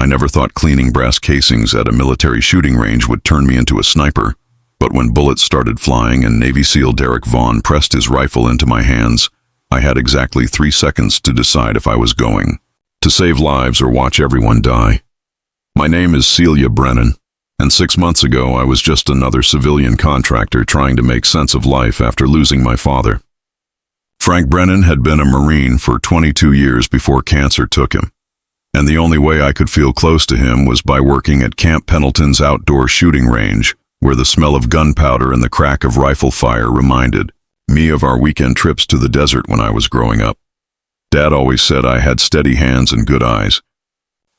I never thought cleaning brass casings at a military shooting range would turn me into a sniper, but when bullets started flying and Navy SEAL Derek Vaughn pressed his rifle into my hands, I had exactly 3 seconds to decide if I was going to save lives or watch everyone die. My name is Celia Brennan, and 6 months ago I was just another civilian contractor trying to make sense of life after losing my father. Frank Brennan had been a Marine for 22 years before cancer took him, and the only way I could feel close to him was by working at Camp Pendleton's outdoor shooting range, where the smell of gunpowder and the crack of rifle fire reminded me of our weekend trips to the desert when I was growing up. Dad always said I had steady hands and good eyes.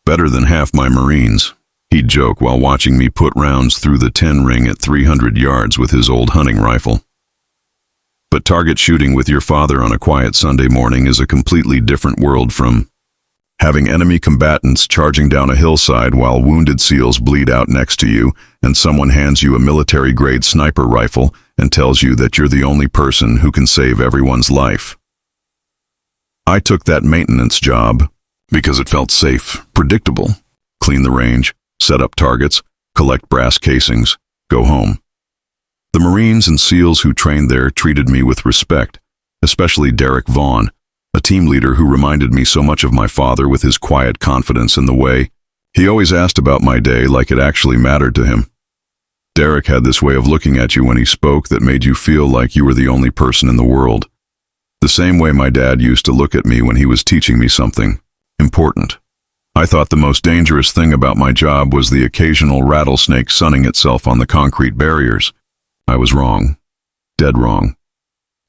Better than half my Marines, he'd joke while watching me put rounds through the 10 ring at 300 yards with his old hunting rifle. But target shooting with your father on a quiet Sunday morning is a completely different world from having enemy combatants charging down a hillside while wounded SEALs bleed out next to you and someone hands you a military-grade sniper rifle and tells you that you're the only person who can save everyone's life. I took that maintenance job because it felt safe, predictable. Clean the range, set up targets, collect brass casings, go home. The Marines and SEALs who trained there treated me with respect, especially Derek Vaughn, a team leader who reminded me so much of my father with his quiet confidence in the way he always asked about my day like it actually mattered to him. Derek had this way of looking at you when he spoke that made you feel like you were the only person in the world. The same way my dad used to look at me when he was teaching me something important. I thought the most dangerous thing about my job was the occasional rattlesnake sunning itself on the concrete barriers. I was wrong. Dead wrong.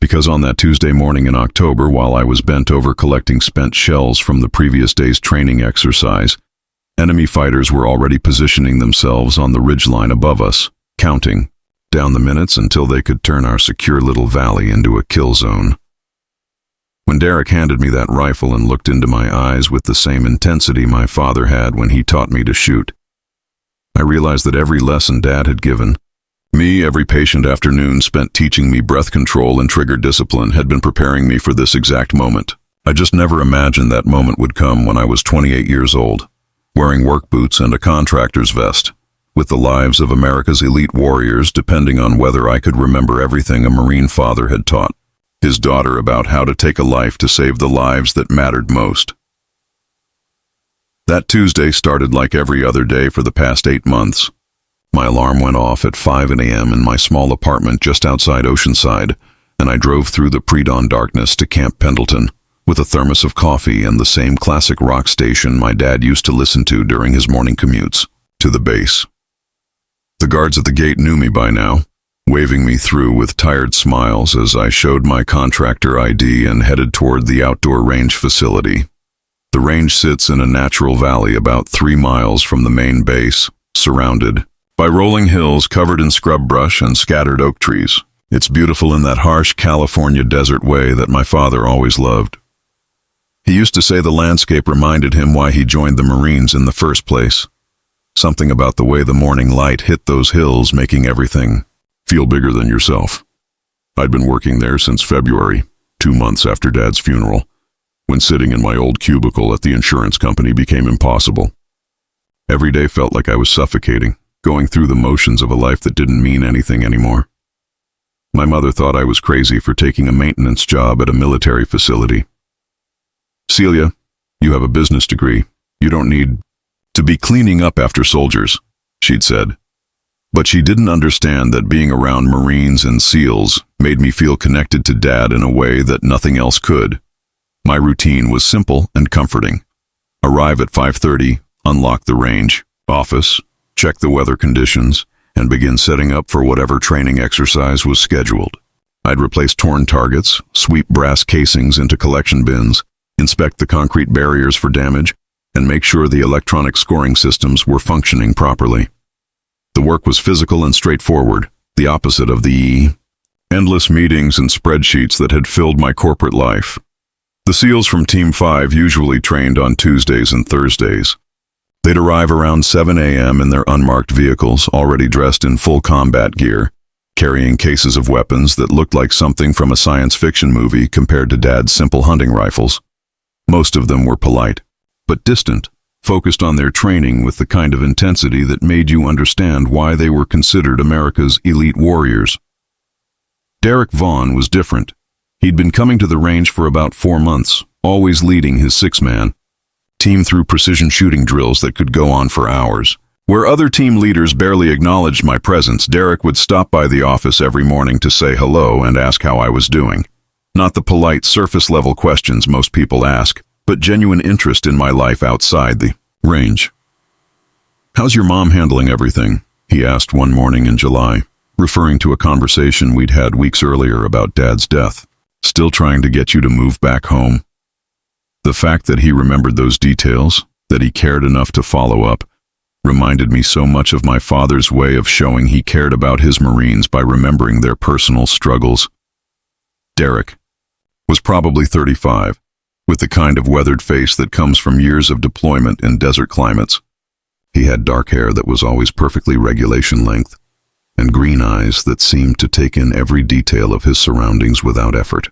Because on that Tuesday morning in October, while I was bent over collecting spent shells from the previous day's training exercise, enemy fighters were already positioning themselves on the ridgeline above us, counting down the minutes until they could turn our secure little valley into a kill zone. When Derek handed me that rifle and looked into my eyes with the same intensity my father had when he taught me to shoot, I realized that every lesson Dad had given me, every patient afternoon spent teaching me breath control and trigger discipline, had been preparing me for this exact moment. I just never imagined that moment would come when I was 28 years old, wearing work boots and a contractor's vest, with the lives of America's elite warriors depending on whether I could remember everything a Marine father had taught his daughter about how to take a life to save the lives that mattered most. That Tuesday started like every other day for the past 8 months. My alarm went off at 5 a.m. in my small apartment just outside Oceanside, and I drove through the pre-dawn darkness to Camp Pendleton with a thermos of coffee and the same classic rock station my dad used to listen to during his morning commutes to the base. The guards at the gate knew me by now, waving me through with tired smiles as I showed my contractor ID and headed toward the outdoor range facility. The range sits in a natural valley about 3 miles from the main base, surrounded by rolling hills covered in scrub brush and scattered oak trees. It's beautiful in that harsh California desert way that my father always loved. He used to say the landscape reminded him why he joined the Marines in the first place. Something about the way the morning light hit those hills, making everything feel bigger than yourself. I'd been working there since February, 2 months after Dad's funeral, when sitting in my old cubicle at the insurance company became impossible. Every day felt like I was suffocating, going through the motions of a life that didn't mean anything anymore. My mother thought I was crazy for taking a maintenance job at a military facility. "Celia, you have a business degree. You don't need to be cleaning up after soldiers," she'd said. But she didn't understand that being around Marines and SEALs made me feel connected to Dad in a way that nothing else could. My routine was simple and comforting. Arrive at 5:30, unlock the range office, check the weather conditions, and begin setting up for whatever training exercise was scheduled. I'd replace torn targets, sweep brass casings into collection bins, inspect the concrete barriers for damage, and make sure the electronic scoring systems were functioning properly. The work was physical and straightforward, the opposite of the endless meetings and spreadsheets that had filled my corporate life. The SEALs from Team 5 usually trained on Tuesdays and Thursdays. They'd arrive around 7 a.m. in their unmarked vehicles, already dressed in full combat gear, carrying cases of weapons that looked like something from a science fiction movie compared to Dad's simple hunting rifles. Most of them were polite, but distant, focused on their training with the kind of intensity that made you understand why they were considered America's elite warriors. Derek Vaughn was different. He'd been coming to the range for about 4 months, always leading his 6-man team through precision shooting drills that could go on for hours. Where other team leaders barely acknowledged my presence, Derek would stop by the office every morning to say hello and ask how I was doing. Not the polite, surface-level questions most people ask, but genuine interest in my life outside the range. "How's your mom handling everything?" he asked one morning in July, referring to a conversation we'd had weeks earlier about Dad's death. "Still trying to get you to move back home?" The fact that he remembered those details, that he cared enough to follow up, reminded me so much of my father's way of showing he cared about his Marines by remembering their personal struggles. Derek was probably 35, with the kind of weathered face that comes from years of deployment in desert climates. He had dark hair that was always perfectly regulation length, and green eyes that seemed to take in every detail of his surroundings without effort.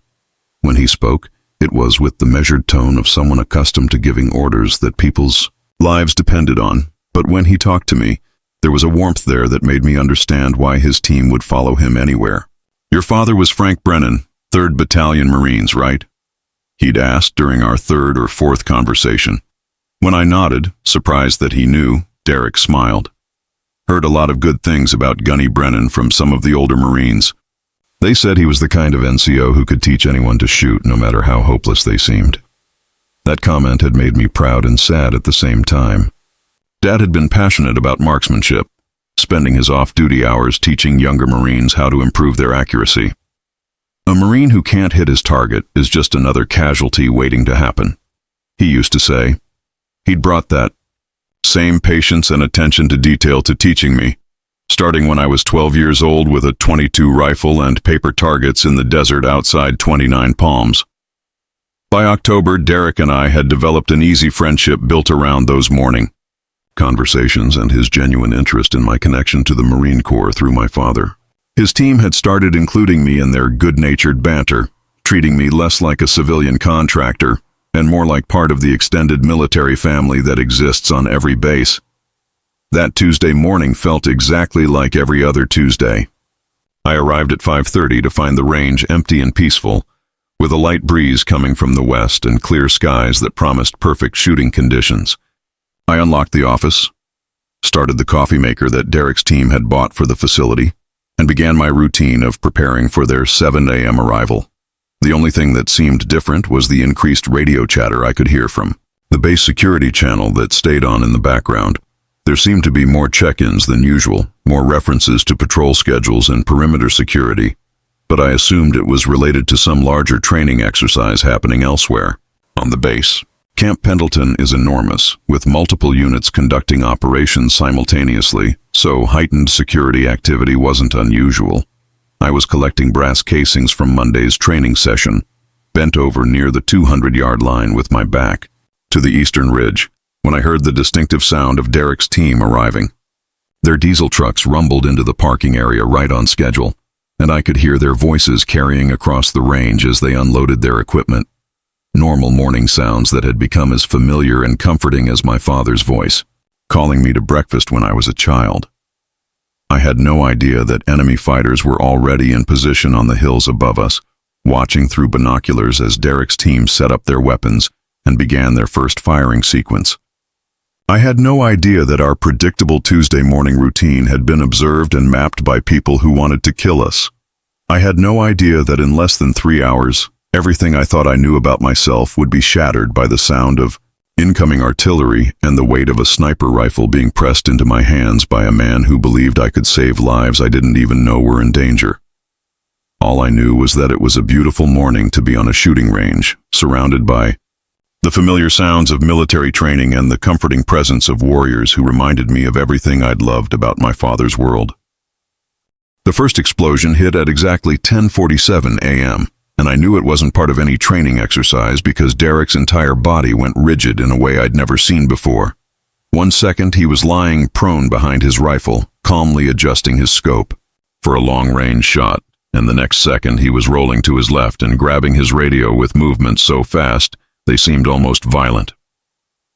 When he spoke, it was with the measured tone of someone accustomed to giving orders that people's lives depended on. But when he talked to me, there was a warmth there that made me understand why his team would follow him anywhere. "Your father was Frank Brennan, 3rd Battalion Marines, right?" he'd asked during our 3rd or 4th conversation. When I nodded, surprised that he knew, Derek smiled. "Heard a lot of good things about Gunny Brennan from some of the older Marines. They said he was the kind of NCO who could teach anyone to shoot, no matter how hopeless they seemed." That comment had made me proud and sad at the same time. Dad had been passionate about marksmanship, spending his off-duty hours teaching younger Marines how to improve their accuracy. "A Marine who can't hit his target is just another casualty waiting to happen," he used to say. He'd brought that same patience and attention to detail to teaching me, starting when I was 12 years old with a .22 rifle and paper targets in the desert outside 29 Palms. By October, Derek and I had developed an easy friendship built around those morning conversations and his genuine interest in my connection to the Marine Corps through my father. His team had started including me in their good-natured banter, treating me less like a civilian contractor and more like part of the extended military family that exists on every base. That Tuesday morning felt exactly like every other Tuesday. I arrived at 5:30 to find the range empty and peaceful, with a light breeze coming from the west and clear skies that promised perfect shooting conditions. I unlocked the office, started the coffee maker that Derek's team had bought for the facility, and began my routine of preparing for their 7 a.m. arrival. The only thing that seemed different was the increased radio chatter I could hear from the base security channel that stayed on in the background. There seemed to be more check-ins than usual, more references to patrol schedules and perimeter security, but I assumed it was related to some larger training exercise happening elsewhere on the base. Camp Pendleton is enormous, with multiple units conducting operations simultaneously, so heightened security activity wasn't unusual. I was collecting brass casings from Monday's training session, bent over near the 200-yard line with my back to the eastern ridge, when I heard the distinctive sound of Derek's team arriving. Their diesel trucks rumbled into the parking area right on schedule, and I could hear their voices carrying across the range as they unloaded their equipment. Normal morning sounds that had become as familiar and comforting as my father's voice, calling me to breakfast when I was a child. I had no idea that enemy fighters were already in position on the hills above us, watching through binoculars as Derek's team set up their weapons and began their first firing sequence. I had no idea that our predictable Tuesday morning routine had been observed and mapped by people who wanted to kill us. I had no idea that in less than 3 hours, everything I thought I knew about myself would be shattered by the sound of incoming artillery and the weight of a sniper rifle being pressed into my hands by a man who believed I could save lives I didn't even know were in danger. All I knew was that it was a beautiful morning to be on a shooting range, surrounded by the familiar sounds of military training and the comforting presence of warriors who reminded me of everything I'd loved about my father's world. The first explosion hit at exactly 10:47 a.m., and I knew it wasn't part of any training exercise because Derek's entire body went rigid in a way I'd never seen before. 1 second he was lying prone behind his rifle, calmly adjusting his scope for a long-range shot, and the next second he was rolling to his left and grabbing his radio with movements so fast they seemed almost violent.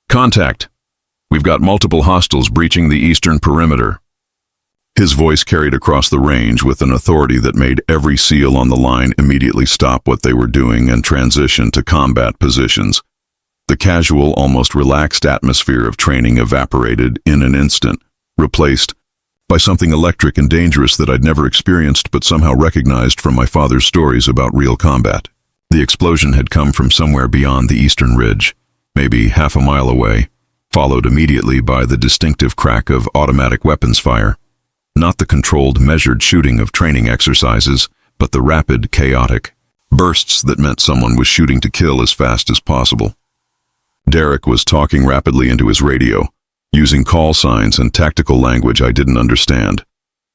"Contact!" We've got multiple hostiles breaching the eastern perimeter." His voice carried across the range with an authority that made every SEAL on the line immediately stop what they were doing and transition to combat positions. The casual, almost relaxed atmosphere of training evaporated in an instant, replaced by something electric and dangerous that I'd never experienced but somehow recognized from my father's stories about real combat. The explosion had come from somewhere beyond the eastern ridge, maybe half a mile away, followed immediately by the distinctive crack of automatic weapons fire. Not the controlled, measured shooting of training exercises, but the rapid, chaotic bursts that meant someone was shooting to kill as fast as possible. Derek was talking rapidly into his radio, using call signs and tactical language I didn't understand,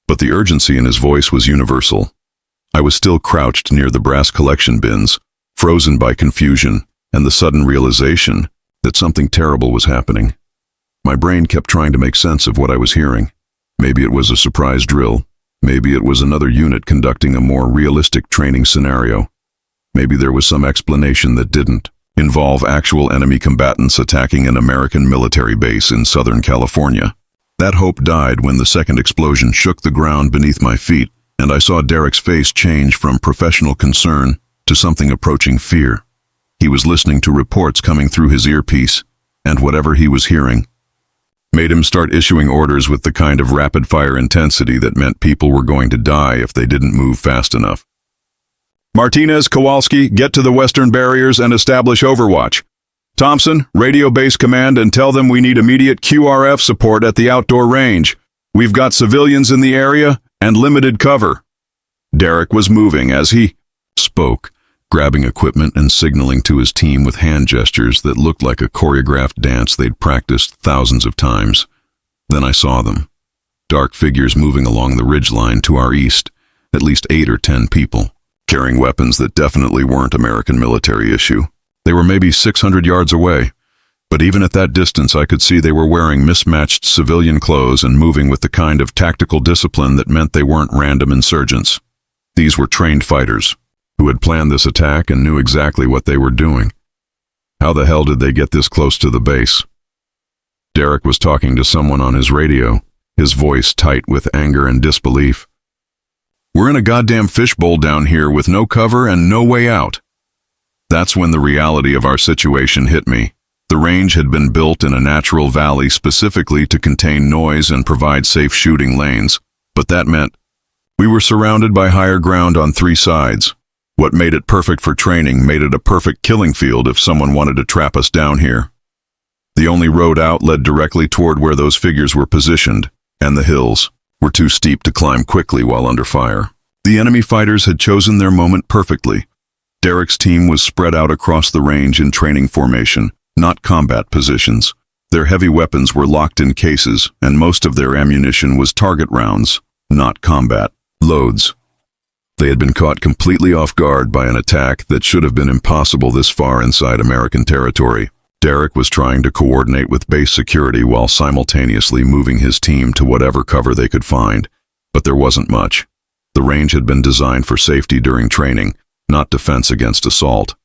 but the urgency in his voice was universal. I was still crouched near the brass collection bins, frozen by confusion and the sudden realization that something terrible was happening. My brain kept trying to make sense of what I was hearing. Maybe it was a surprise drill. Maybe it was another unit conducting a more realistic training scenario. Maybe there was some explanation that didn't involve actual enemy combatants attacking an American military base in Southern California. That hope died when the second explosion shook the ground beneath my feet, and I saw Derek's face change from professional concern to something approaching fear. He was listening to reports coming through his earpiece, and whatever he was hearing made him start issuing orders with the kind of rapid-fire intensity that meant people were going to die if they didn't move fast enough. "Martinez, Kowalski, get to the western barriers and establish overwatch. Thompson, radio base command and tell them we need immediate QRF support at the outdoor range. We've got civilians in the area and limited cover." Derek was moving as he spoke, grabbing equipment and signaling to his team with hand gestures that looked like a choreographed dance they'd practiced thousands of times. Then I saw them. Dark figures moving along the ridgeline to our east, at least 8 or 10 people, carrying weapons that definitely weren't American military issue. They were maybe 600 yards away, but even at that distance I could see they were wearing mismatched civilian clothes and moving with the kind of tactical discipline that meant they weren't random insurgents. These were trained fighters who had planned this attack and knew exactly what they were doing. How the hell did they get this close to the base? Derek was talking to someone on his radio, his voice tight with anger and disbelief. "We're in a goddamn fishbowl down here with no cover and no way out." That's when the reality of our situation hit me. The range had been built in a natural valley specifically to contain noise and provide safe shooting lanes, but that meant we were surrounded by higher ground on 3 sides. What made it perfect for training made it a perfect killing field if someone wanted to trap us down here. The only road out led directly toward where those figures were positioned, and the hills were too steep to climb quickly while under fire. The enemy fighters had chosen their moment perfectly. Derek's team was spread out across the range in training formation, not combat positions. Their heavy weapons were locked in cases, and most of their ammunition was target rounds, not combat loads. They had been caught completely off guard by an attack that should have been impossible this far inside American territory. Derek was trying to coordinate with base security while simultaneously moving his team to whatever cover they could find, but there wasn't much. The range had been designed for safety during training, not defense against assault.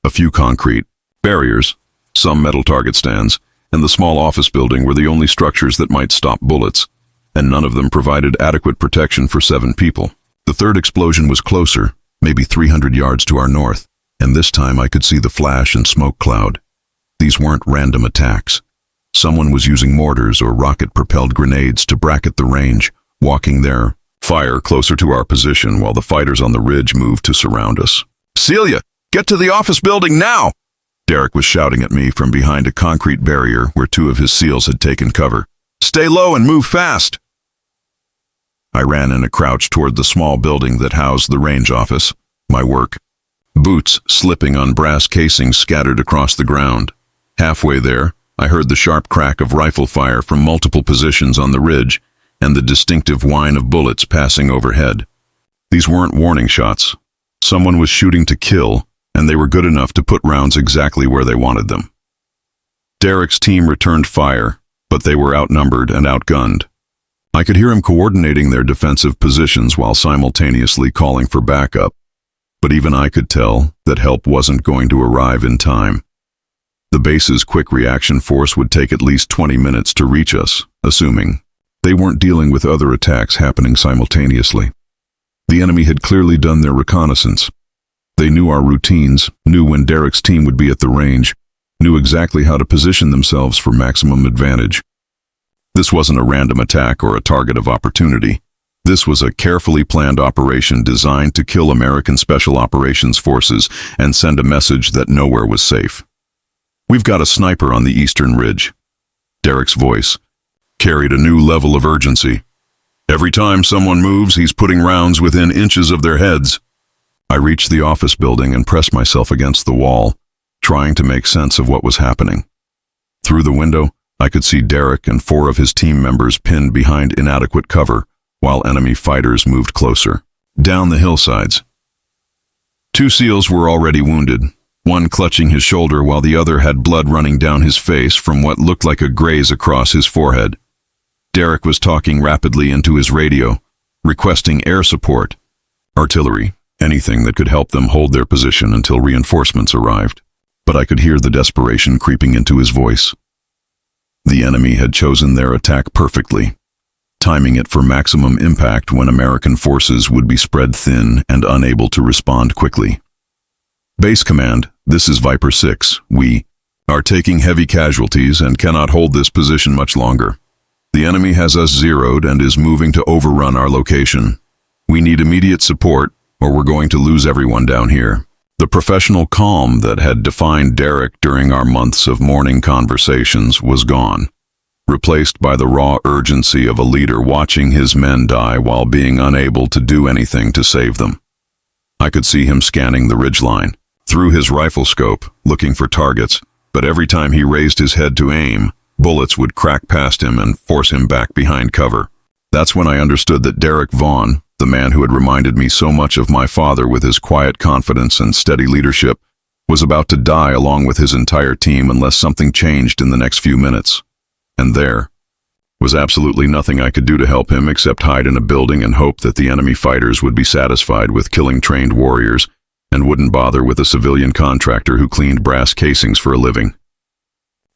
A few concrete barriers, some metal target stands, and the small office building were the only structures that might stop bullets, and none of them provided adequate protection for 7 people. The third explosion was closer, maybe 300 yards to our north, and this time I could see the flash and smoke cloud. These weren't random attacks. Someone was using mortars or rocket-propelled grenades to bracket the range, walking their fire closer to our position while the fighters on the ridge moved to surround us. "Celia, get to the office building now!" Derek was shouting at me from behind a concrete barrier where 2 of his SEALs had taken cover. "Stay low and move fast!" I ran in a crouch toward the small building that housed the range office, my work. Boots slipping on brass casings scattered across the ground. Halfway there, I heard the sharp crack of rifle fire from multiple positions on the ridge and the distinctive whine of bullets passing overhead. These weren't warning shots. Someone was shooting to kill, and they were good enough to put rounds exactly where they wanted them. Derek's team returned fire, but they were outnumbered and outgunned. I could hear him coordinating their defensive positions while simultaneously calling for backup, but even I could tell that help wasn't going to arrive in time. The base's quick reaction force would take at least 20 minutes to reach us, assuming they weren't dealing with other attacks happening simultaneously. The enemy had clearly done their reconnaissance. They knew our routines, knew when Derek's team would be at the range, knew exactly how to position themselves for maximum advantage. This wasn't a random attack or a target of opportunity. This was a carefully planned operation designed to kill American Special Operations Forces and send a message that nowhere was safe. "We've got a sniper on the eastern ridge." Derek's voice carried a new level of urgency. "Every time someone moves, he's putting rounds within inches of their heads." I reached the office building and pressed myself against the wall, trying to make sense of what was happening. Through the window, I could see Derek and 4 of his team members pinned behind inadequate cover, while enemy fighters moved closer, down the hillsides. 2 SEALs were already wounded, one clutching his shoulder while the other had blood running down his face from what looked like a graze across his forehead. Derek was talking rapidly into his radio, requesting air support, artillery, anything that could help them hold their position until reinforcements arrived. But I could hear the desperation creeping into his voice. The enemy had chosen their attack perfectly, timing it for maximum impact when American forces would be spread thin and unable to respond quickly. "Base Command, this is Viper 6. We are taking heavy casualties and cannot hold this position much longer. The enemy has us zeroed and is moving to overrun our location. We need immediate support, or we're going to lose everyone down here." The professional calm that had defined Derek during our months of morning conversations was gone, replaced by the raw urgency of a leader watching his men die while being unable to do anything to save them. I could see him scanning the ridgeline through his rifle scope, looking for targets, but every time he raised his head to aim, bullets would crack past him and force him back behind cover. That's when I understood that Derek Vaughn, the man who had reminded me so much of my father with his quiet confidence and steady leadership, was about to die along with his entire team unless something changed in the next few minutes. And there was absolutely nothing I could do to help him except hide in a building and hope that the enemy fighters would be satisfied with killing trained warriors and wouldn't bother with a civilian contractor who cleaned brass casings for a living.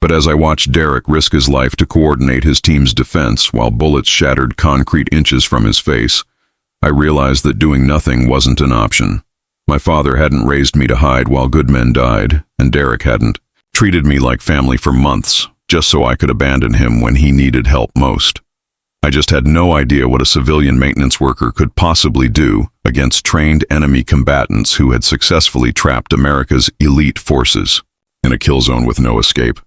But as I watched Derek risk his life to coordinate his team's defense while bullets shattered concrete inches from his face, I realized that doing nothing wasn't an option. My father hadn't raised me to hide while good men died, and Derek hadn't treated me like family for months, just so I could abandon him when he needed help most. I just had no idea what a civilian maintenance worker could possibly do against trained enemy combatants who had successfully trapped America's elite forces in a kill zone with no escape.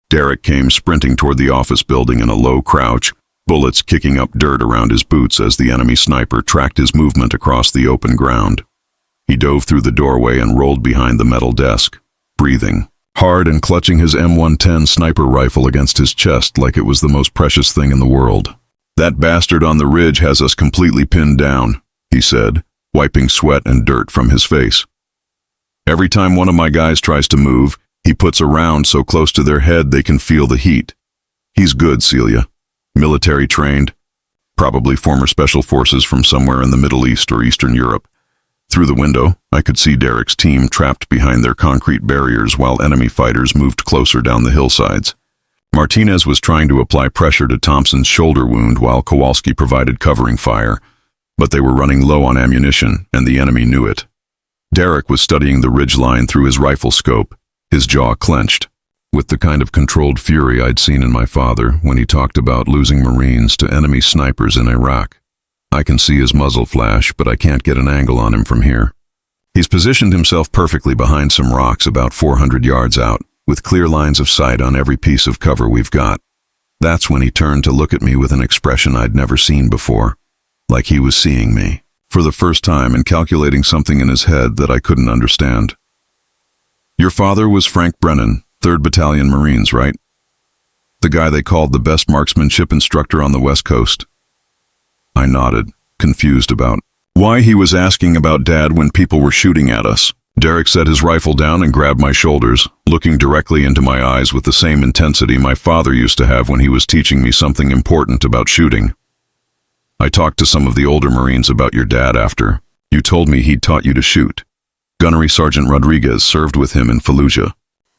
Derek came sprinting toward the office building in a low crouch, bullets kicking up dirt around his boots as the enemy sniper tracked his movement across the open ground. He dove through the doorway and rolled behind the metal desk, breathing hard and clutching his M110 sniper rifle against his chest like it was the most precious thing in the world. "That bastard on the ridge has us completely pinned down," he said, wiping sweat and dirt from his face. "Every time one of my guys tries to move, he puts a round so close to their head they can feel the heat. He's good, Celia. Military trained, probably former special forces from somewhere in the Middle East or Eastern Europe." Through the window, I could see Derek's team trapped behind their concrete barriers while enemy fighters moved closer down the hillsides. Martinez was trying to apply pressure to Thompson's shoulder wound while Kowalski provided covering fire, but they were running low on ammunition, and the enemy knew it. Derek was studying the ridgeline through his rifle scope, his jaw clenched, with the kind of controlled fury I'd seen in my father when he talked about losing Marines to enemy snipers in Iraq. I can see his muzzle flash, but I can't get an angle on him from here. He's positioned himself perfectly behind some rocks about 400 yards out, with clear lines of sight on every piece of cover we've got. That's when he turned to look at me with an expression I'd never seen before, like he was seeing me, for the first time, and calculating something in his head that I couldn't understand. "Your father was Frank Brennan, 3rd Battalion Marines, right? The guy they called the best marksmanship instructor on the West Coast?" I nodded, confused about why he was asking about Dad when people were shooting at us. Derek set his rifle down and grabbed my shoulders, looking directly into my eyes with the same intensity my father used to have when he was teaching me something important about shooting. "I talked to some of the older Marines about your dad after. You told me he'd taught you to shoot. Gunnery Sergeant Rodriguez served with him in Fallujah.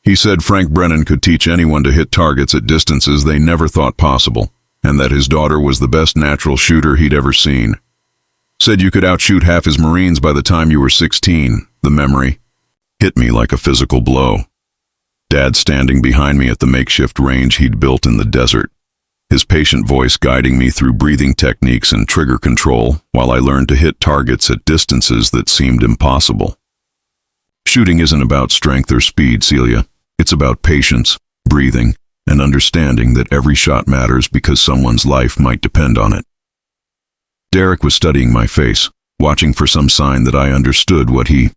He said Frank Brennan could teach anyone to hit targets at distances they never thought possible, and that his daughter was the best natural shooter he'd ever seen. Said you could outshoot half his Marines by the time you were 16. The memory hit me like a physical blow. Dad standing behind me at the makeshift range he'd built in the desert, his patient voice guiding me through breathing techniques and trigger control while I learned to hit targets at distances that seemed impossible. Shooting isn't about strength or speed, Celia. It's about patience, breathing, and understanding that every shot matters because someone's life might depend on it. Derek was studying my face, watching for some sign that I understood what he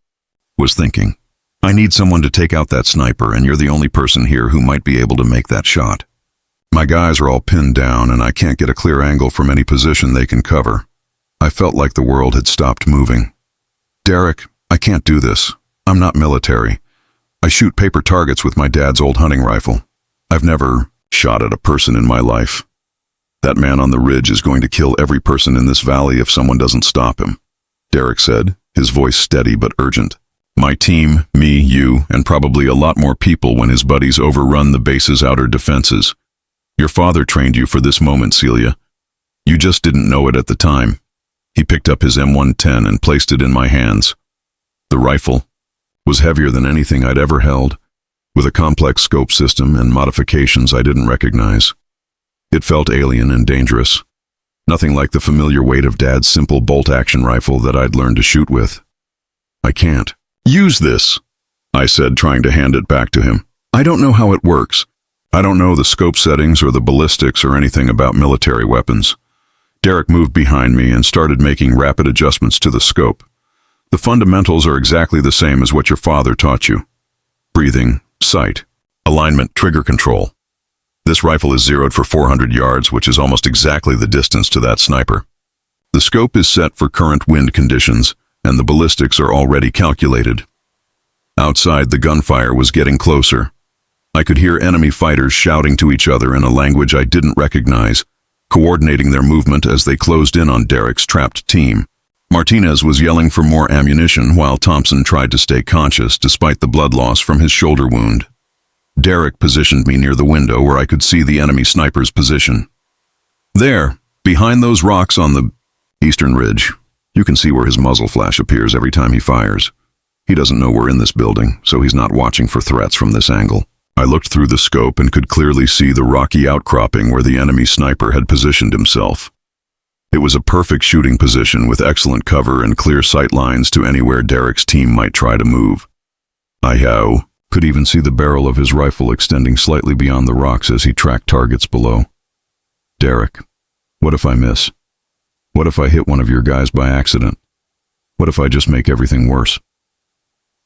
was thinking. I need someone to take out that sniper, and you're the only person here who might be able to make that shot. My guys are all pinned down, and I can't get a clear angle from any position they can cover. I felt like the world had stopped moving. Derek, I can't do this. I'm not military. I shoot paper targets with my dad's old hunting rifle. I've never shot at a person in my life. That man on the ridge is going to kill every person in this valley if someone doesn't stop him, Derek said, his voice steady but urgent. My team, me, you, and probably a lot more people when his buddies overrun the base's outer defenses. Your father trained you for this moment, Celia. You just didn't know it at the time. He picked up his M110 and placed it in my hands. The rifle was heavier than anything I'd ever held, with a complex scope system and modifications I didn't recognize. It felt alien and dangerous. Nothing like the familiar weight of Dad's simple bolt-action rifle that I'd learned to shoot with. I can't use this, I said, trying to hand it back to him. I don't know how it works. I don't know the scope settings or the ballistics or anything about military weapons. Derek moved behind me and started making rapid adjustments to the scope. The fundamentals are exactly the same as what your father taught you. Breathing, sight, alignment, trigger control. This rifle is zeroed for 400 yards, which is almost exactly the distance to that sniper. The scope is set for current wind conditions, and the ballistics are already calculated. Outside, the gunfire was getting closer. I could hear enemy fighters shouting to each other in a language I didn't recognize, coordinating their movement as they closed in on Derek's trapped team. Martinez was yelling for more ammunition while Thompson tried to stay conscious despite the blood loss from his shoulder wound. Derek positioned me near the window where I could see the enemy sniper's position. There, behind those rocks on the eastern ridge, you can see where his muzzle flash appears every time he fires. He doesn't know we're in this building, so he's not watching for threats from this angle. I looked through the scope and could clearly see the rocky outcropping where the enemy sniper had positioned himself. It was a perfect shooting position with excellent cover and clear sight lines to anywhere Derek's team might try to move. I could even see the barrel of his rifle extending slightly beyond the rocks as he tracked targets below. Derek, what if I miss? What if I hit one of your guys by accident? What if I just make everything worse?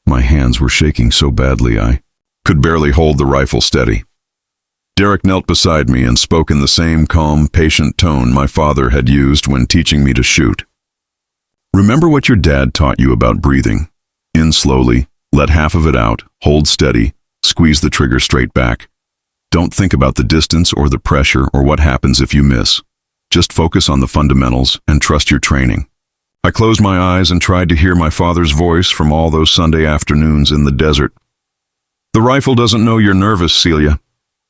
My hands were shaking so badly I could barely hold the rifle steady. Derek knelt beside me and spoke in the same calm, patient tone my father had used when teaching me to shoot. Remember what your dad taught you about breathing. In slowly, let half of it out, hold steady, squeeze the trigger straight back. Don't think about the distance or the pressure or what happens if you miss. Just focus on the fundamentals and trust your training. I closed my eyes and tried to hear my father's voice from all those Sunday afternoons in the desert. The rifle doesn't know you're nervous, Celia.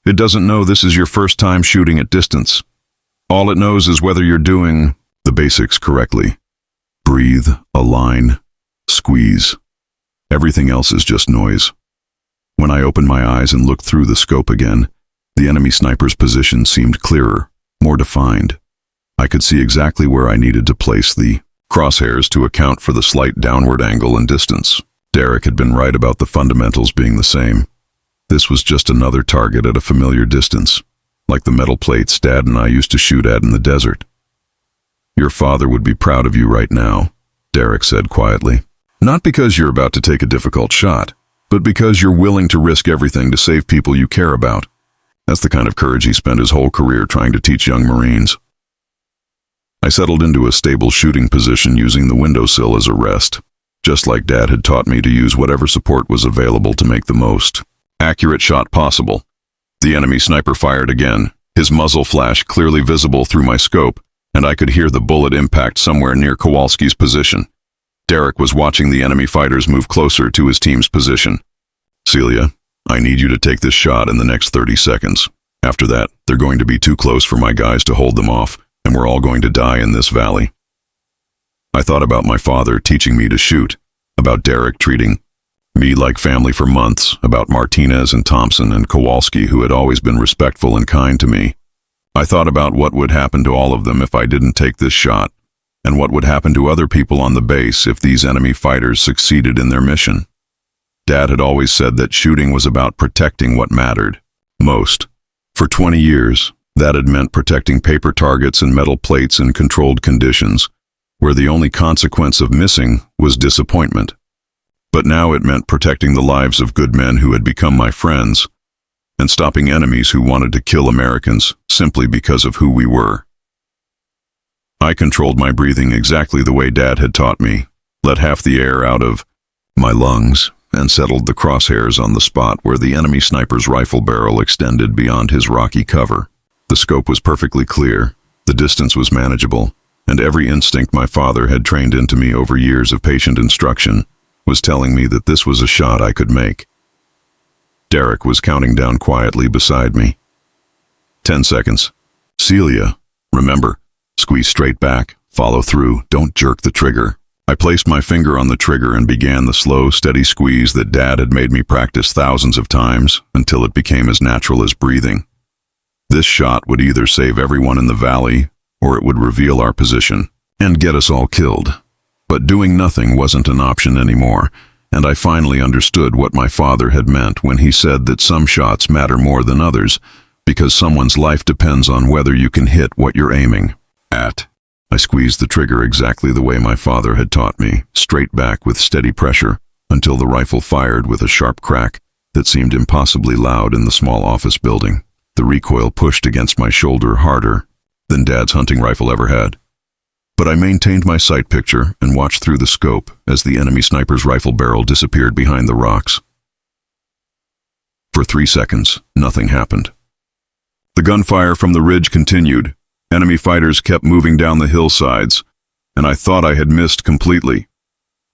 It doesn't know this is your first time shooting at distance. All it knows is whether you're doing the basics correctly. Breathe, align, squeeze. Everything else is just noise. When I opened my eyes and looked through the scope again, the enemy sniper's position seemed clearer, more defined. I could see exactly where I needed to place the crosshairs to account for the slight downward angle and distance. Derek had been right about the fundamentals being the same. This was just another target at a familiar distance, like the metal plates Dad and I used to shoot at in the desert. Your father would be proud of you right now, Derek said quietly. Not because you're about to take a difficult shot, but because you're willing to risk everything to save people you care about. That's the kind of courage he spent his whole career trying to teach young Marines. I settled into a stable shooting position using the windowsill as a rest, just like Dad had taught me to use whatever support was available to make the most accurate shot possible. The enemy sniper fired again, his muzzle flash clearly visible through my scope, and I could hear the bullet impact somewhere near Kowalski's position. Derek was watching the enemy fighters move closer to his team's position. Celia, I need you to take this shot in the next 30 seconds. After that, they're going to be too close for my guys to hold them off, and we're all going to die in this valley. I thought about my father teaching me to shoot, about Derek treating me like family for months, about Martinez and Thompson and Kowalski, who had always been respectful and kind to me. I thought about what would happen to all of them if I didn't take this shot, and what would happen to other people on the base if these enemy fighters succeeded in their mission. Dad had always said that shooting was about protecting what mattered most. For 20 years, that had meant protecting paper targets and metal plates in controlled conditions, where the only consequence of missing was disappointment. But now it meant protecting the lives of good men who had become my friends, and stopping enemies who wanted to kill Americans simply because of who we were. I controlled my breathing exactly the way Dad had taught me, let half the air out of my lungs, and settled the crosshairs on the spot where the enemy sniper's rifle barrel extended beyond his rocky cover. The scope was perfectly clear, the distance was manageable, and every instinct my father had trained into me over years of patient instruction was telling me that this was a shot I could make. Derek was counting down quietly beside me. 10 seconds. Celia, remember, squeeze straight back, follow through, don't jerk the trigger. I placed my finger on the trigger and began the slow, steady squeeze that Dad had made me practice thousands of times until it became as natural as breathing. This shot would either save everyone in the valley, or it would reveal our position and get us all killed. But doing nothing wasn't an option anymore, and I finally understood what my father had meant when he said that some shots matter more than others because someone's life depends on whether you can hit what you're aiming at. I squeezed the trigger exactly the way my father had taught me, straight back with steady pressure, until the rifle fired with a sharp crack that seemed impossibly loud in the small office building. The recoil pushed against my shoulder harder than Dad's hunting rifle ever had. But I maintained my sight picture and watched through the scope as the enemy sniper's rifle barrel disappeared behind the rocks. For 3 seconds, nothing happened. The gunfire from the ridge continued. Enemy fighters kept moving down the hillsides, and I thought I had missed completely.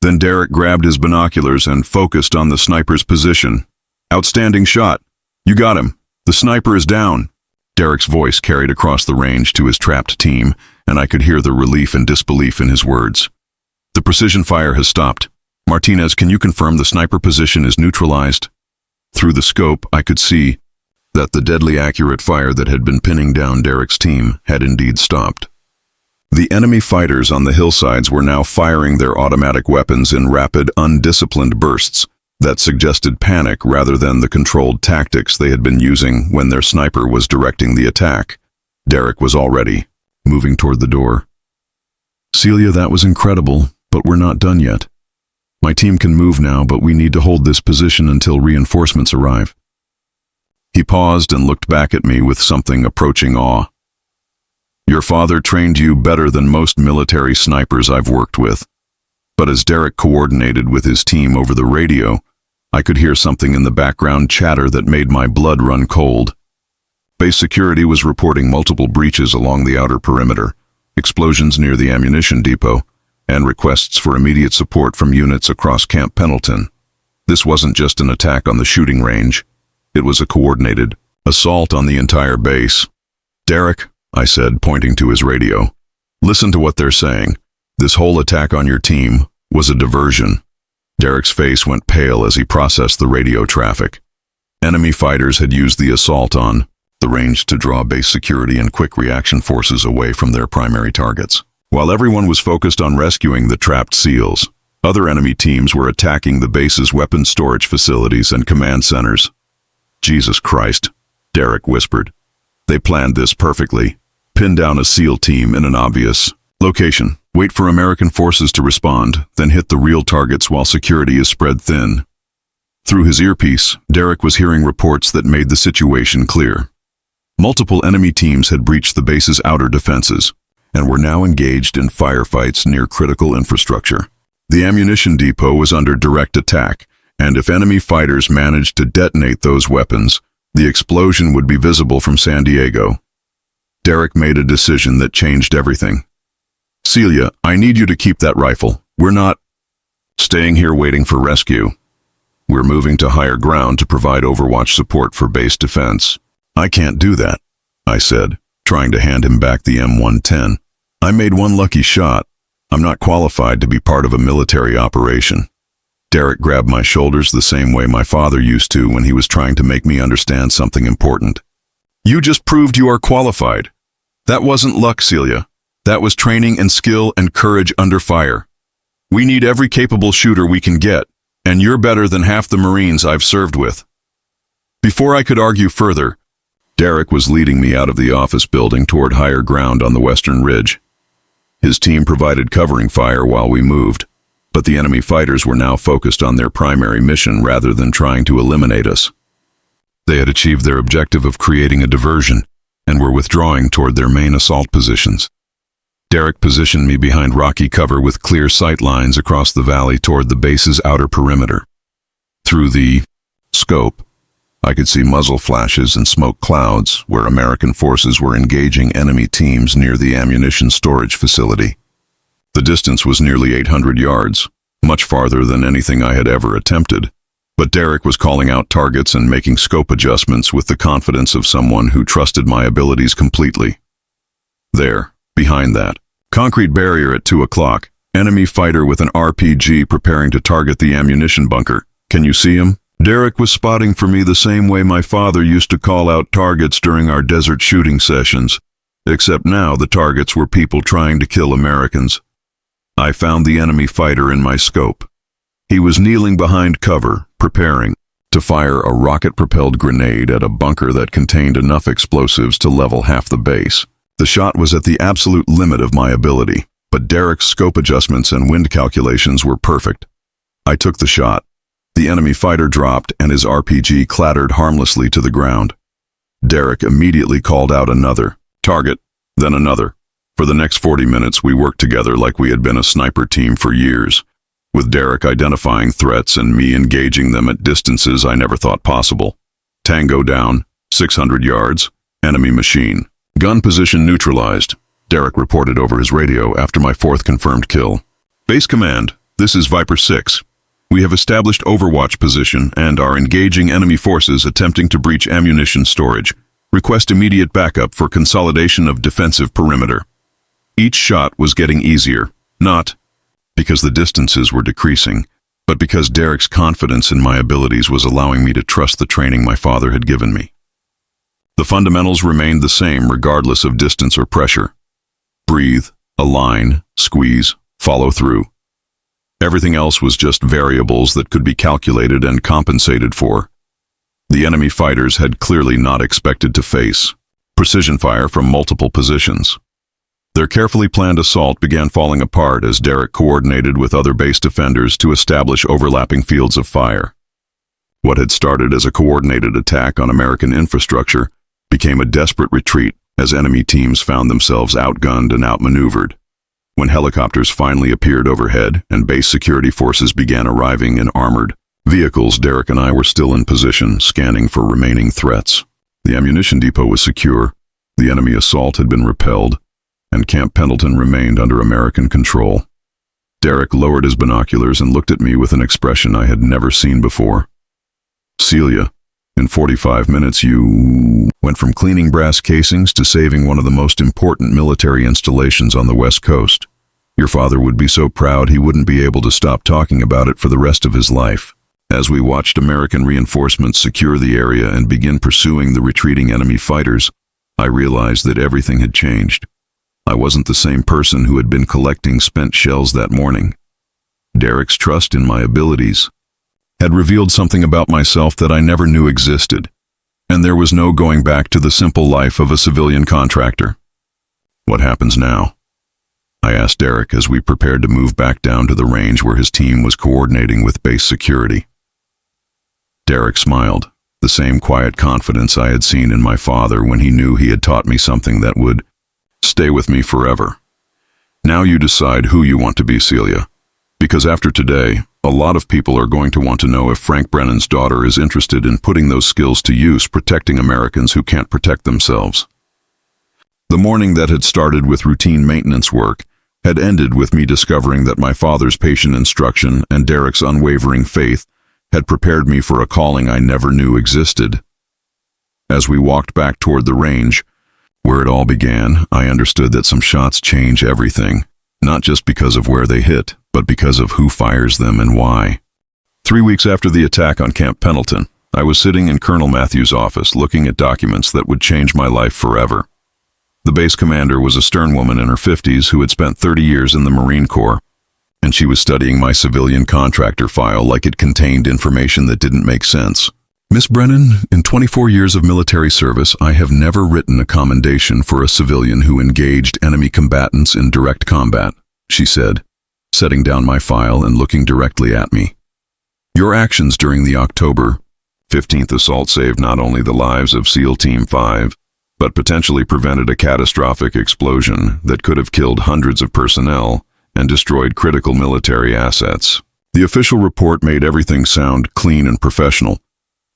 Then Derek grabbed his binoculars and focused on the sniper's position. "Outstanding shot. You got him. The sniper is down." Derek's voice carried across the range to his trapped team, and I could hear the relief and disbelief in his words. "The precision fire has stopped. Martinez, can you confirm the sniper position is neutralized?" Through the scope, I could see that the deadly accurate fire that had been pinning down Derek's team had indeed stopped. The enemy fighters on the hillsides were now firing their automatic weapons in rapid, undisciplined bursts that suggested panic rather than the controlled tactics they had been using when their sniper was directing the attack. Derek was already moving toward the door. "Celia, that was incredible, but we're not done yet. My team can move now, but we need to hold this position until reinforcements arrive." He paused and looked back at me with something approaching awe. "Your father trained you better than most military snipers I've worked with." But as Derek coordinated with his team over the radio, I could hear something in the background chatter that made my blood run cold. Base security was reporting multiple breaches along the outer perimeter, explosions near the ammunition depot, and requests for immediate support from units across Camp Pendleton. This wasn't just an attack on the shooting range. It was a coordinated assault on the entire base. "Derek," I said, pointing to his radio, "listen to what they're saying. This whole attack on your team was a diversion." Derek's face went pale as he processed the radio traffic. Enemy fighters had used the assault on the range to draw base security and quick reaction forces away from their primary targets. While everyone was focused on rescuing the trapped SEALs, other enemy teams were attacking the base's weapons storage facilities and command centers. "Jesus Christ," Derek whispered. "They planned this perfectly. Pin down a SEAL team in an obvious location. Wait for American forces to respond, then hit the real targets while security is spread thin." Through his earpiece, Derek was hearing reports that made the situation clear. Multiple enemy teams had breached the base's outer defenses and were now engaged in firefights near critical infrastructure. The ammunition depot was under direct attack, and if enemy fighters managed to detonate those weapons, the explosion would be visible from San Diego. Derek made a decision that changed everything. "Celia, I need you to keep that rifle. We're not staying here waiting for rescue. We're moving to higher ground to provide overwatch support for base defense. I can't do that, I said, trying to hand him back the M110. I made one lucky shot. I'm not qualified to be part of a military operation. Derek grabbed my shoulders the same way my father used to when he was trying to make me understand something important. You just proved you are qualified. That wasn't luck, Celia. That was training and skill and courage under fire. We need every capable shooter we can get, and you're better than half the Marines I've served with. Before I could argue further, Derek was leading me out of the office building toward higher ground on the western ridge. His team provided covering fire while we moved, but the enemy fighters were now focused on their primary mission rather than trying to eliminate us. They had achieved their objective of creating a diversion and were withdrawing toward their main assault positions. Derek positioned me behind rocky cover with clear sight lines across the valley toward the base's outer perimeter. Through the scope, I could see muzzle flashes and smoke clouds where American forces were engaging enemy teams near the ammunition storage facility. The distance was nearly 800 yards, much farther than anything I had ever attempted, but Derek was calling out targets and making scope adjustments with the confidence of someone who trusted my abilities completely. There, behind that, concrete barrier at 2 o'clock, enemy fighter with an RPG preparing to target the ammunition bunker. Can you see him? Derek was spotting for me the same way my father used to call out targets during our desert shooting sessions, except now the targets were people trying to kill Americans. I found the enemy fighter in my scope. He was kneeling behind cover, preparing to fire a rocket-propelled grenade at a bunker that contained enough explosives to level half the base. The shot was at the absolute limit of my ability, but Derek's scope adjustments and wind calculations were perfect. I took the shot. The enemy fighter dropped and his RPG clattered harmlessly to the ground. Derek immediately called out another target, then another. For the next 40 minutes, we worked together like we had been a sniper team for years, with Derek identifying threats and me engaging them at distances I never thought possible. Tango down, 600 yards, enemy machine. Gun position neutralized, Derek reported over his radio after my 4th confirmed kill. Base command, this is Viper 6. We have established overwatch position and are engaging enemy forces attempting to breach ammunition storage. Request immediate backup for consolidation of defensive perimeter. Each shot was getting easier, not because the distances were decreasing, but because Derek's confidence in my abilities was allowing me to trust the training my father had given me. The fundamentals remained the same regardless of distance or pressure. Breathe, align, squeeze, follow through. Everything else was just variables that could be calculated and compensated for. The enemy fighters had clearly not expected to face precision fire from multiple positions. Their carefully planned assault began falling apart as Derek coordinated with other base defenders to establish overlapping fields of fire. What had started as a coordinated attack on American infrastructure became a desperate retreat as enemy teams found themselves outgunned and outmaneuvered. When helicopters finally appeared overhead and base security forces began arriving in armored vehicles, Derek and I were still in position, scanning for remaining threats. The ammunition depot was secure, the enemy assault had been repelled, and Camp Pendleton remained under American control. Derek lowered his binoculars and looked at me with an expression I had never seen before. Celia, in 45 minutes you went from cleaning brass casings to saving one of the most important military installations on the West Coast. Your father would be so proud he wouldn't be able to stop talking about it for the rest of his life. As we watched American reinforcements secure the area and begin pursuing the retreating enemy fighters, I realized that everything had changed. I wasn't the same person who had been collecting spent shells that morning. Derek's trust in my abilities had revealed something about myself that I never knew existed, and there was no going back to the simple life of a civilian contractor. What happens now? I asked Derek as we prepared to move back down to the range where his team was coordinating with base security. Derek smiled, the same quiet confidence I had seen in my father when he knew he had taught me something that would stay with me forever. Now you decide who you want to be, Celia, because after today, a lot of people are going to want to know if Frank Brennan's daughter is interested in putting those skills to use protecting Americans who can't protect themselves. The morning that had started with routine maintenance work had ended with me discovering that my father's patient instruction and Derek's unwavering faith had prepared me for a calling I never knew existed. As we walked back toward the range, where it all began, I understood that some shots change everything, not just because of where they hit, but because of who fires them and why. 3 weeks after the attack on Camp Pendleton, I was sitting in Colonel Matthews' office looking at documents that would change my life forever. The base commander was a stern woman in her 50s who had spent 30 years in the Marine Corps, and she was studying my civilian contractor file like it contained information that didn't make sense. "Miss Brennan, in 24 years of military service, I have never written a commendation for a civilian who engaged enemy combatants in direct combat," she said, setting down my file and looking directly at me. "Your actions during the October 15th assault saved not only the lives of SEAL Team 5, but potentially prevented a catastrophic explosion that could have killed hundreds of personnel and destroyed critical military assets." The official report made everything sound clean and professional,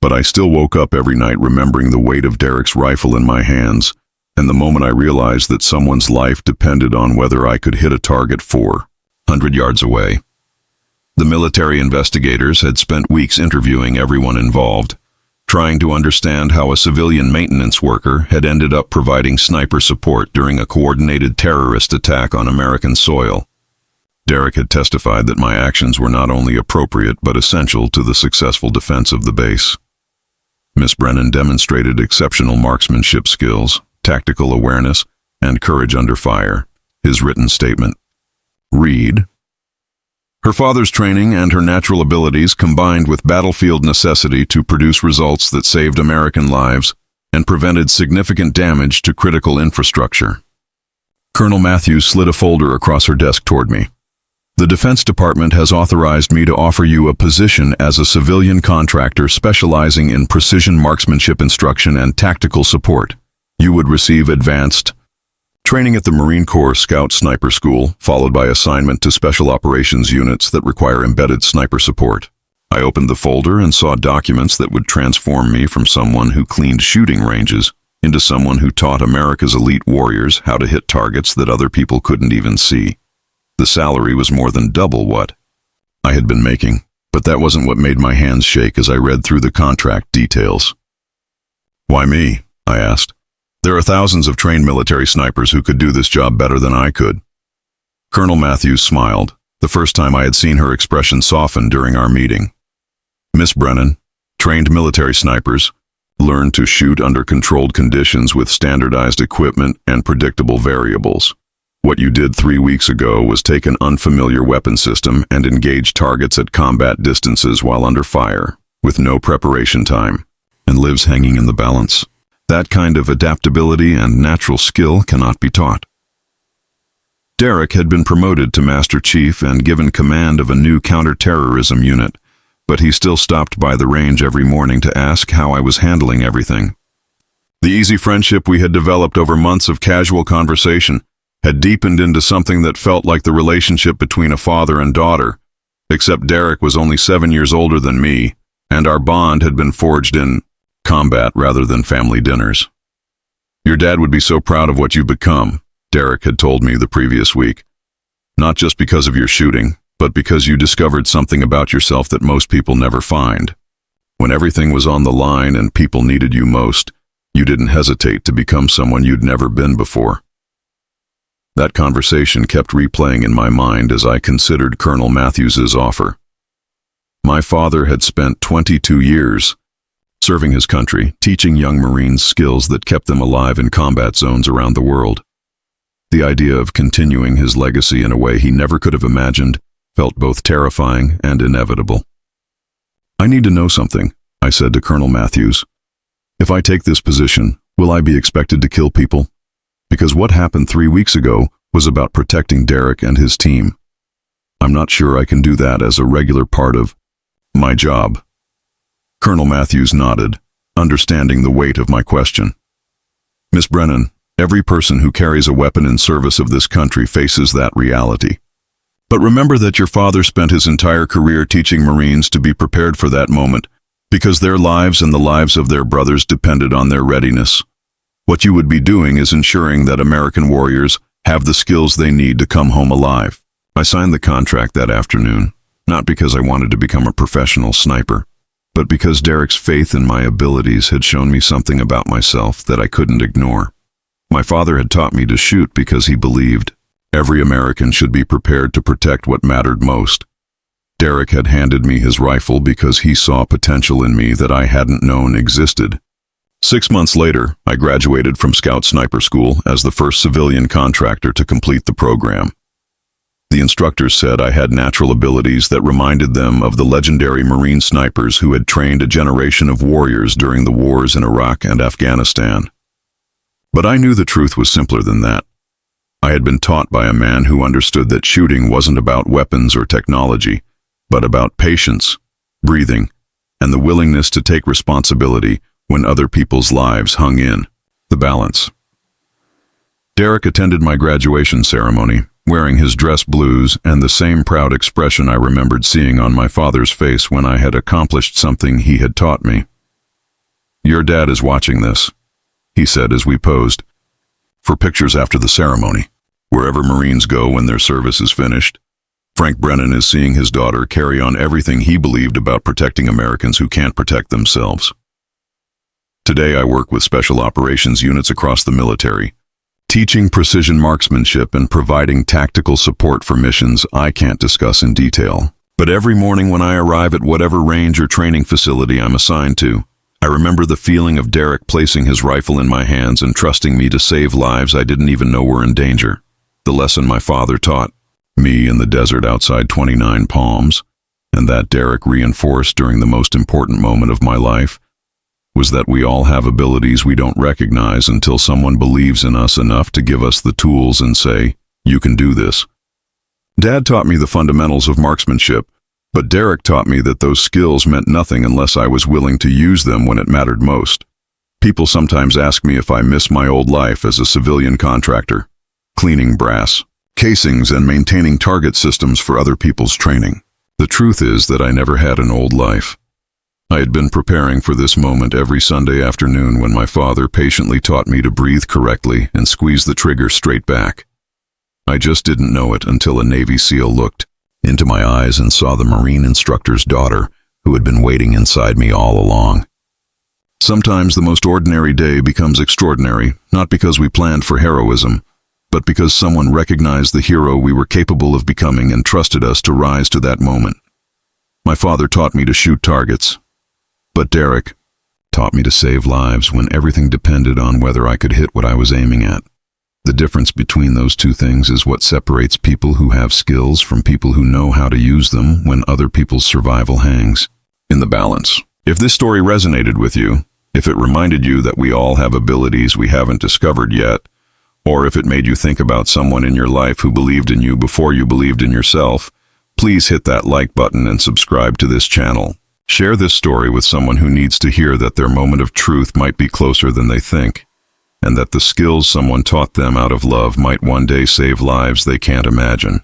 but I still woke up every night remembering the weight of Derek's rifle in my hands, and the moment I realized that someone's life depended on whether I could hit a target 400 yards away. The military investigators had spent weeks interviewing everyone involved, trying to understand how a civilian maintenance worker had ended up providing sniper support during a coordinated terrorist attack on American soil. Derek had testified that my actions were not only appropriate but essential to the successful defense of the base. Miss Brennan demonstrated exceptional marksmanship skills, tactical awareness, and courage under fire. His written statement read, "Her father's training and her natural abilities combined with battlefield necessity to produce results that saved American lives and prevented significant damage to critical infrastructure." Colonel Matthews slid a folder across her desk toward me. "The Defense Department has authorized me to offer you a position as a civilian contractor specializing in precision marksmanship instruction and tactical support. You would receive advanced training at the Marine Corps Scout Sniper School, followed by assignment to special operations units that require embedded sniper support." I opened the folder and saw documents that would transform me from someone who cleaned shooting ranges into someone who taught America's elite warriors how to hit targets that other people couldn't even see. The salary was more than double what I had been making, but that wasn't what made my hands shake as I read through the contract details. "Why me?" I asked. "There are thousands of trained military snipers who could do this job better than I could." Colonel Matthews smiled, the first time I had seen her expression soften during our meeting. "Miss Brennan, trained military snipers learn to shoot under controlled conditions with standardized equipment and predictable variables. What you did 3 weeks ago was take an unfamiliar weapon system and engage targets at combat distances while under fire, with no preparation time, and lives hanging in the balance. That kind of adaptability and natural skill cannot be taught." Derek had been promoted to Master Chief and given command of a new counter-terrorism unit, but he still stopped by the range every morning to ask how I was handling everything. The easy friendship we had developed over months of casual conversation had deepened into something that felt like the relationship between a father and daughter, except Derek was only 7 years older than me, and our bond had been forged in combat rather than family dinners. "Your dad would be so proud of what you've become," Derek had told me the previous week. "Not just because of your shooting, but because you discovered something about yourself that most people never find. When everything was on the line and people needed you most, you didn't hesitate to become someone you'd never been before." That conversation kept replaying in my mind as I considered Colonel Matthews's offer. My father had spent 22 years serving his country, teaching young Marines skills that kept them alive in combat zones around the world. The idea of continuing his legacy in a way he never could have imagined felt both terrifying and inevitable. "I need to know something," I said to Colonel Matthews. "If I take this position, will I be expected to kill people? Because what happened 3 weeks ago was about protecting Derek and his team. I'm not sure I can do that as a regular part of my job." Colonel Matthews nodded, understanding the weight of my question. "Miss Brennan, every person who carries a weapon in service of this country faces that reality. But remember that your father spent his entire career teaching Marines to be prepared for that moment, because their lives and the lives of their brothers depended on their readiness. What you would be doing is ensuring that American warriors have the skills they need to come home alive." I signed the contract that afternoon, not because I wanted to become a professional sniper, but because Derek's faith in my abilities had shown me something about myself that I couldn't ignore. My father had taught me to shoot because he believed every American should be prepared to protect what mattered most. Derek had handed me his rifle because he saw potential in me that I hadn't known existed. 6 months later, I graduated from Scout Sniper School as the first civilian contractor to complete the program. The instructors said I had natural abilities that reminded them of the legendary Marine snipers who had trained a generation of warriors during the wars in Iraq and Afghanistan. But I knew the truth was simpler than that. I had been taught by a man who understood that shooting wasn't about weapons or technology, but about patience, breathing, and the willingness to take responsibility when other people's lives hung in the balance. Derek attended my graduation ceremony, wearing his dress blues and the same proud expression I remembered seeing on my father's face when I had accomplished something he had taught me. "Your dad is watching this," he said as we posed for pictures after the ceremony. Wherever Marines go when their service is finished, Frank Brennan is seeing his daughter carry on everything he believed about protecting Americans who can't protect themselves. Today I work with special operations units across the military, teaching precision marksmanship and providing tactical support for missions I can't discuss in detail. But every morning when I arrive at whatever range or training facility I'm assigned to, I remember the feeling of Derek placing his rifle in my hands and trusting me to save lives I didn't even know were in danger. The lesson my father taught me in the desert outside 29 Palms, and that Derek reinforced during the most important moment of my life, was that we all have abilities we don't recognize until someone believes in us enough to give us the tools and say, "You can do this." Dad taught me the fundamentals of marksmanship, but Derek taught me that those skills meant nothing unless I was willing to use them when it mattered most. People sometimes ask me if I miss my old life as a civilian contractor, cleaning brass casings and maintaining target systems for other people's training. The truth is that I never had an old life. I had been preparing for this moment every Sunday afternoon when my father patiently taught me to breathe correctly and squeeze the trigger straight back. I just didn't know it until a Navy SEAL looked into my eyes and saw the Marine instructor's daughter who had been waiting inside me all along. Sometimes the most ordinary day becomes extraordinary, not because we planned for heroism, but because someone recognized the hero we were capable of becoming and trusted us to rise to that moment. My father taught me to shoot targets, but Derek taught me to save lives when everything depended on whether I could hit what I was aiming at. The difference between those two things is what separates people who have skills from people who know how to use them when other people's survival hangs in the balance. If this story resonated with you, if it reminded you that we all have abilities we haven't discovered yet, or if it made you think about someone in your life who believed in you before you believed in yourself, please hit that like button and subscribe to this channel. Share this story with someone who needs to hear that their moment of truth might be closer than they think, and that the skills someone taught them out of love might one day save lives they can't imagine.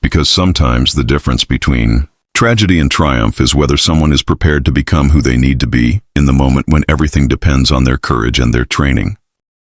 Because sometimes the difference between tragedy and triumph is whether someone is prepared to become who they need to be in the moment when everything depends on their courage and their training.